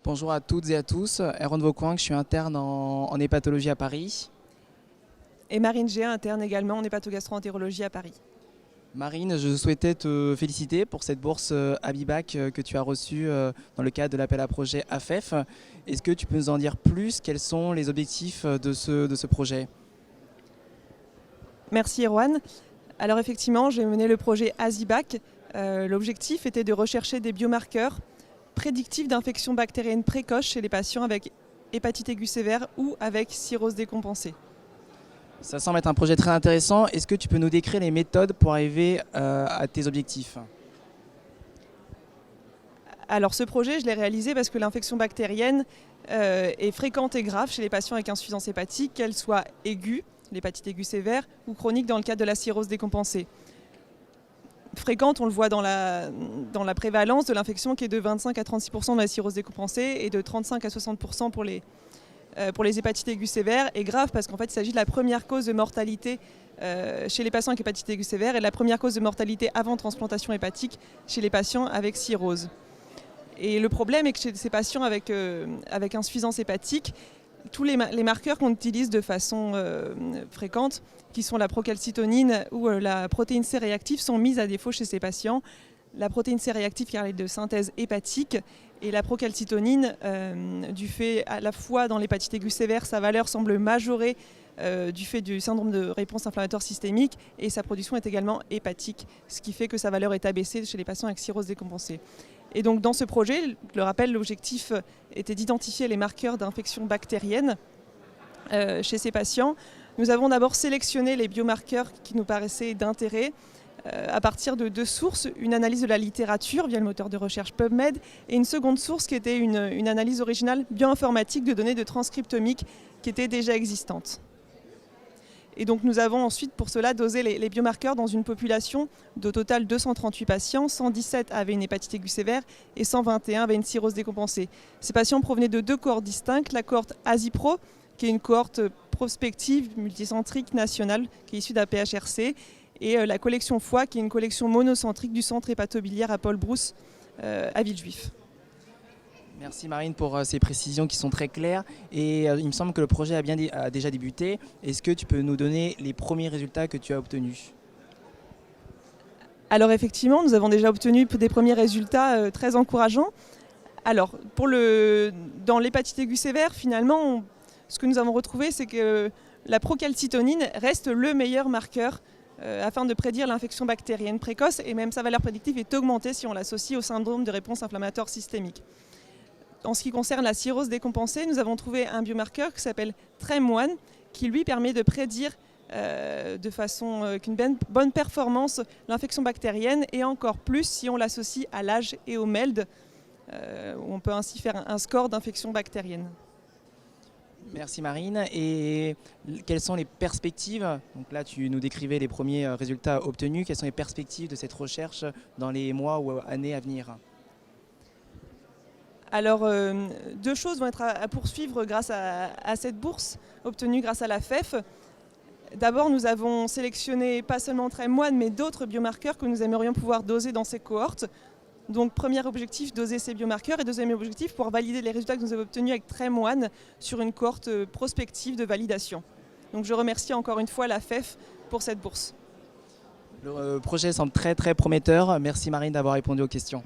Bonjour à toutes et à tous, Aaron Vaucoing, je suis interne en hépatologie à Paris. Et Marine G, interne également en hépatogastro-entérologie à Paris. Marine, je souhaitais te féliciter pour cette bourse Abibac que tu as reçue dans le cadre de l'appel à projet AFEF. Est-ce que tu peux nous en dire plus? Quels sont les objectifs de ce projet? Merci Erwan. Alors effectivement, j'ai mené le projet ASIBAC. L'objectif était de rechercher des biomarqueurs prédictifs d'infections bactériennes précoces chez les patients avec hépatite aiguë sévère ou avec cirrhose décompensée. Ça semble être un projet très intéressant. Est-ce que tu peux nous décrire les méthodes pour arriver à tes objectifs? Alors ce projet, je l'ai réalisé parce que l'infection bactérienne est fréquente et grave chez les patients avec insuffisance hépatique, qu'elle soit aiguë, l'hépatite aiguë sévère, ou chronique dans le cadre de la cirrhose décompensée. Fréquente, on le voit dans la prévalence de l'infection qui est de 25 à 36% dans la cirrhose décompensée et de 35 à 60% pour les hépatites aiguës sévères, et grave parce qu'en fait il s'agit de la première cause de mortalité chez les patients avec hépatite aiguë sévère et de la première cause de mortalité avant transplantation hépatique chez les patients avec cirrhose. Et le problème est que chez ces patients avec insuffisance hépatique, tous les marqueurs qu'on utilise de façon fréquente, qui sont la procalcitonine ou la protéine C réactive, sont mises à défaut chez ces patients. La protéine C réactive car elle est de synthèse hépatique et la procalcitonine, du fait à la fois dans l'hépatite aiguë sévère, sa valeur semble majorée du fait du syndrome de réponse inflammatoire systémique et sa production est également hépatique, ce qui fait que sa valeur est abaissée chez les patients avec cirrhose décompensée. Et donc dans ce projet, je le rappelle, l'objectif était d'identifier les marqueurs d'infection bactérienne chez ces patients. Nous avons d'abord sélectionné les biomarqueurs qui nous paraissaient d'intérêt à partir de deux sources, une analyse de la littérature via le moteur de recherche PubMed et une seconde source qui était une analyse originale bioinformatique de données de transcriptomique qui étaient déjà existantes. Et donc nous avons ensuite pour cela dosé les biomarqueurs dans une population d'au total 238 patients, 117 avaient une hépatite aiguë sévère et 121 avaient une cirrhose décompensée. Ces patients provenaient de deux cohortes distinctes, la cohorte ASIPRO, qui est une cohorte prospective multicentrique nationale qui est issue d'un PHRC, et la collection FOI, qui est une collection monocentrique du centre hépatobiliaire à Paul Brousse à Villejuif. Merci Marine pour ces précisions qui sont très claires. Et il me semble que le projet a déjà débuté. Est-ce que tu peux nous donner les premiers résultats que tu as obtenus? Alors effectivement, nous avons déjà obtenu des premiers résultats très encourageants. Alors, dans l'hépatite aiguë sévère, finalement, ce que nous avons retrouvé, c'est que la procalcitonine reste le meilleur marqueur afin de prédire l'infection bactérienne précoce, et même sa valeur prédictive est augmentée si on l'associe au syndrome de réponse inflammatoire systémique. En ce qui concerne la cirrhose décompensée, nous avons trouvé un biomarqueur qui s'appelle TREM1, qui lui permet de prédire de façon avec une bonne performance l'infection bactérienne, et encore plus si on l'associe à l'âge et au MELD, où on peut ainsi faire un score d'infection bactérienne. Merci Marine. Et quelles sont les perspectives? Donc là, tu nous décrivais les premiers résultats obtenus. Quelles sont les perspectives de cette recherche dans les mois ou années à venir? Alors, deux choses vont être à poursuivre grâce à cette bourse obtenue grâce à la FEF. D'abord, nous avons sélectionné pas seulement TREM1, mais d'autres biomarqueurs que nous aimerions pouvoir doser dans ces cohortes. Donc, premier objectif, doser ces biomarqueurs, et deuxième objectif, pouvoir valider les résultats que nous avons obtenus avec TREM1 sur une cohorte prospective de validation. Donc, je remercie encore une fois la FEF pour cette bourse. Le projet semble très prometteur. Merci Marine d'avoir répondu aux questions.